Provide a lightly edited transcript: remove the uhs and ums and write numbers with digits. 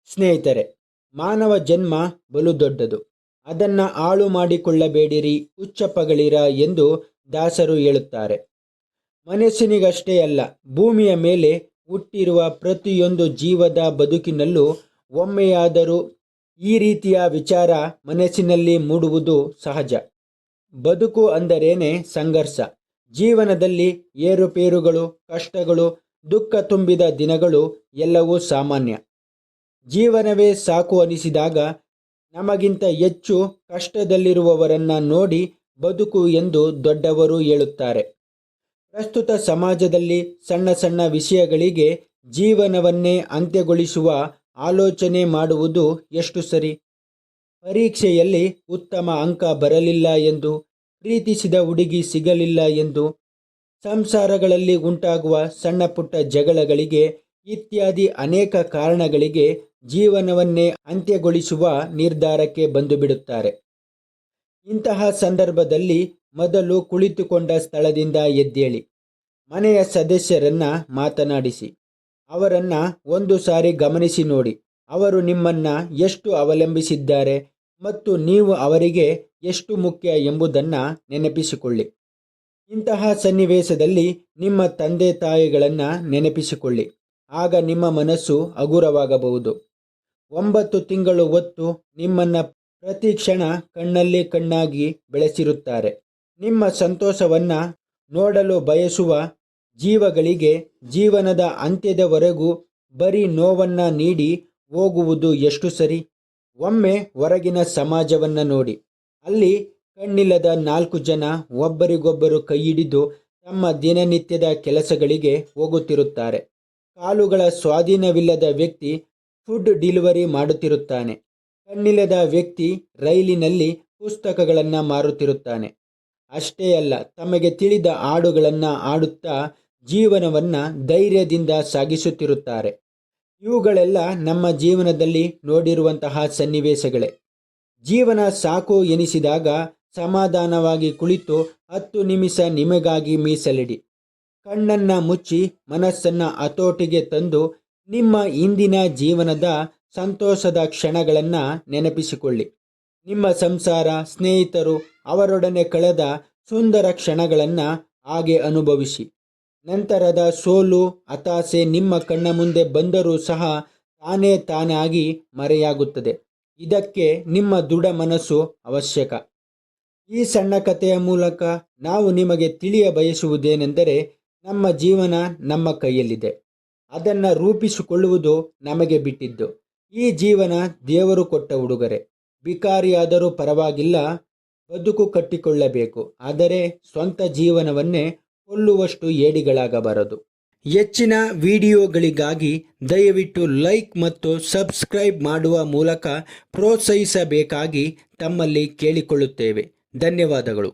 ಸ್ನೇಹಿತರೆ, ಮಾನವ ಜನ್ಮ ಬಲು ದೊಡ್ಡದು. ಅದನ್ನು ಹಾಳು ಮಾಡಿಕೊಳ್ಳಬೇಡಿರಿ, ಹುಚ್ಚಪ್ಪಗಳಿರ ಎಂದು ದಾಸರು ಹೇಳುತ್ತಾರೆ. ಮನಸ್ಸಿನಿಗಷ್ಟೇ ಅಲ್ಲ, ಭೂಮಿಯ ಮೇಲೆ ಹುಟ್ಟಿರುವ ಪ್ರತಿಯೊಂದು ಜೀವದ ಬದುಕಿನಲ್ಲೂ ಒಮ್ಮೆಯಾದರೂ ಈ ರೀತಿಯ ವಿಚಾರ ಮನಸ್ಸಿನಲ್ಲಿ ಮೂಡುವುದು ಸಹಜ. ಬದುಕು ಅಂದರೇನೆ ಸಂಘರ್ಷ. ಜೀವನದಲ್ಲಿ ಏರುಪೇರುಗಳು, ಕಷ್ಟಗಳು, ದುಃಖ ತುಂಬಿದ ದಿನಗಳು ಎಲ್ಲವೂ ಸಾಮಾನ್ಯ. ಜೀವನವೇ ಸಾಕು ಅನಿಸಿದಾಗ ನಮಗಿಂತ ಹೆಚ್ಚು ಕಷ್ಟದಲ್ಲಿರುವವರನ್ನ ನೋಡಿ ಬದುಕು ಎಂದು ದೊಡ್ಡವರು ಹೇಳುತ್ತಾರೆ. ಪ್ರಸ್ತುತ ಸಮಾಜದಲ್ಲಿ ಸಣ್ಣ ಸಣ್ಣ ವಿಷಯಗಳಿಗೆ ಜೀವನವನ್ನೇ ಅಂತ್ಯಗೊಳಿಸುವ ಆಲೋಚನೆ ಮಾಡುವುದು ಎಷ್ಟು ಸರಿ? ಪರೀಕ್ಷೆಯಲ್ಲಿ ಉತ್ತಮ ಅಂಕ ಬರಲಿಲ್ಲ ಎಂದು, ಪ್ರೀತಿಸಿದ ಹುಡುಗಿ ಸಿಗಲಿಲ್ಲ ಎಂದು, ಸಂಸಾರಗಳಲ್ಲಿ ಉಂಟಾಗುವ ಸಣ್ಣ ಪುಟ್ಟ ಜಗಳಗಳಿಗೆ ಇತ್ಯಾದಿ ಅನೇಕ ಕಾರಣಗಳಿಗೆ ಜೀವನವನ್ನೇ ಅಂತ್ಯಗೊಳಿಸುವ ನಿರ್ಧಾರಕ್ಕೆ ಬಂದು ಬಿಡುತ್ತಾರೆ. ಇಂತಹ ಸಂದರ್ಭದಲ್ಲಿ ಮೊದಲು ಕುಳಿತುಕೊಂಡ ಸ್ಥಳದಿಂದ ಎದ್ದೇಳಿ, ಮನೆಯ ಸದಸ್ಯರನ್ನ ಮಾತನಾಡಿಸಿ, ಅವರನ್ನ ಒಂದು ಸಾರಿ ಗಮನಿಸಿ ನೋಡಿ. ಅವರು ನಿಮ್ಮನ್ನ ಎಷ್ಟು ಅವಲಂಬಿಸಿದ್ದಾರೆ ಮತ್ತು ನೀವು ಅವರಿಗೆ ಎಷ್ಟು ಮುಖ್ಯ ಎಂಬುದನ್ನು ನೆನಪಿಸಿಕೊಳ್ಳಿ. ಇಂತಹ ಸನ್ನಿವೇಶದಲ್ಲಿ ನಿಮ್ಮ ತಂದೆ ತಾಯಿಗಳನ್ನು ನೆನಪಿಸಿಕೊಳ್ಳಿ. ಆಗ ನಿಮ್ಮ ಮನಸ್ಸು ಹಗುರವಾಗಬಹುದು. 9 ತಿಂಗಳು ಹೊತ್ತು ನಿಮ್ಮನ್ನ ಪ್ರತಿ ಕ್ಷಣ ಕಣ್ಣಲ್ಲಿ ಕಣ್ಣಾಗಿ ಬೆಳೆಸಿರುತ್ತಾರೆ. ನಿಮ್ಮ ಸಂತೋಷವನ್ನ ನೋಡಲು ಬಯಸುವ ಜೀವಗಳಿಗೆ ಜೀವನದ ಅಂತ್ಯದವರೆಗೂ ಬರೀ ನೋವನ್ನ ನೀಡಿ ಹೋಗುವುದು ಎಷ್ಟು ಸರಿ? ಒಮ್ಮೆ ಹೊರಗಿನ ಸಮಾಜವನ್ನ ನೋಡಿ. ಅಲ್ಲಿ ಕಣ್ಣಿಲ್ಲದ 4 ಜನ ಒಬ್ಬರಿಗೊಬ್ಬರು ಕೈಹಿಡಿದು ತಮ್ಮ ದಿನನಿತ್ಯದ ಕೆಲಸಗಳಿಗೆ ಹೋಗುತ್ತಿರುತ್ತಾರೆ. ಕಾಲುಗಳ ಸ್ವಾಧೀನವಿಲ್ಲದ ವ್ಯಕ್ತಿ ಫುಡ್ ಡೆಲಿವರಿ ಮಾಡುತ್ತಿರುತ್ತಾನೆ. ಕಣ್ಣಿಲ್ಲದ ವ್ಯಕ್ತಿ ರೈಲಿನಲ್ಲಿ ಪುಸ್ತಕಗಳನ್ನು ಮಾರುತ್ತಿರುತ್ತಾನೆ. ಅಷ್ಟೇ ಅಲ್ಲ, ತಮಗೆ ತಿಳಿದ ಹಾಡುಗಳನ್ನು ಹಾಡುತ್ತಾ ಜೀವನವನ್ನು ಧೈರ್ಯದಿಂದ ಸಾಗಿಸುತ್ತಿರುತ್ತಾರೆ. ಇವುಗಳೆಲ್ಲ ನಮ್ಮ ಜೀವನದಲ್ಲಿ ನೋಡಿರುವಂತಹ ಸನ್ನಿವೇಶಗಳೇ. ಜೀವನ ಸಾಕು ಎನಿಸಿದಾಗ ಸಮಾಧಾನವಾಗಿ ಕುಳಿತು 10 ನಿಮಿಷ ನಿಮಗಾಗಿ ಮೀಸಲಿಡಿ. ಕಣ್ಣನ್ನು ಮುಚ್ಚಿ ಮನಸ್ಸನ್ನು ಹತೋಟಿಗೆ ತಂದು ನಿಮ್ಮ ಇಂದಿನ ಜೀವನದ ಸಂತೋಷದ ಕ್ಷಣಗಳನ್ನು ನೆನಪಿಸಿಕೊಳ್ಳಿ. ನಿಮ್ಮ ಸಂಸಾರ, ಸ್ನೇಹಿತರು, ಅವರೊಡನೆ ಕಳೆದ ಸುಂದರ ಕ್ಷಣಗಳನ್ನು ಹಾಗೆ ಅನುಭವಿಸಿ. ನಂತರದ ಸೋಲು, ಹತಾಶೆ ನಿಮ್ಮ ಕಣ್ಣ ಮುಂದೆ ಬಂದರೂ ಸಹ ತಾನಾಗಿ ಮರೆಯಾಗುತ್ತದೆ. ಇದಕ್ಕೆ ನಿಮ್ಮ ದೃಢ ಮನಸ್ಸು ಅವಶ್ಯಕ. ಈ ಸಣ್ಣ ಕಥೆಯ ಮೂಲಕ ನಾವು ನಿಮಗೆ ತಿಳಿಯ ಬಯಸುವುದೇನೆಂದರೆ, ನಮ್ಮ ಜೀವನ ನಮ್ಮ ಕೈಯಲ್ಲಿದೆ. ಅದನ್ನು ರೂಪಿಸಿಕೊಳ್ಳುವುದು ನಮಗೆ ಬಿಟ್ಟಿದ್ದು. ಈ ಜೀವನ ದೇವರು ಕೊಟ್ಟ ಉಡುಗೊರೆ. ಬಿಕಾರಿಯಾದರೂ ಪರವಾಗಿಲ್ಲ, ಬದುಕು ಕಟ್ಟಿಕೊಳ್ಳಬೇಕು. ಆದರೆ ಸ್ವಂತ ಜೀವನವನ್ನೇ ಕೊಲ್ಲುವಷ್ಟು ಏಡಿಗಳಾಗಬಾರದು. ಹೆಚ್ಚಿನ ವಿಡಿಯೋಗಳಿಗಾಗಿ ದಯವಿಟ್ಟು ಲೈಕ್ ಮತ್ತು ಸಬ್ಸ್ಕ್ರೈಬ್ ಮಾಡುವ ಮೂಲಕ ಪ್ರೋತ್ಸಾಹಿಸಬೇಕಾಗಿ ತಮ್ಮಲ್ಲಿ ಕೇಳಿಕೊಳ್ಳುತ್ತೇವೆ. ಧನ್ಯವಾದಗಳು.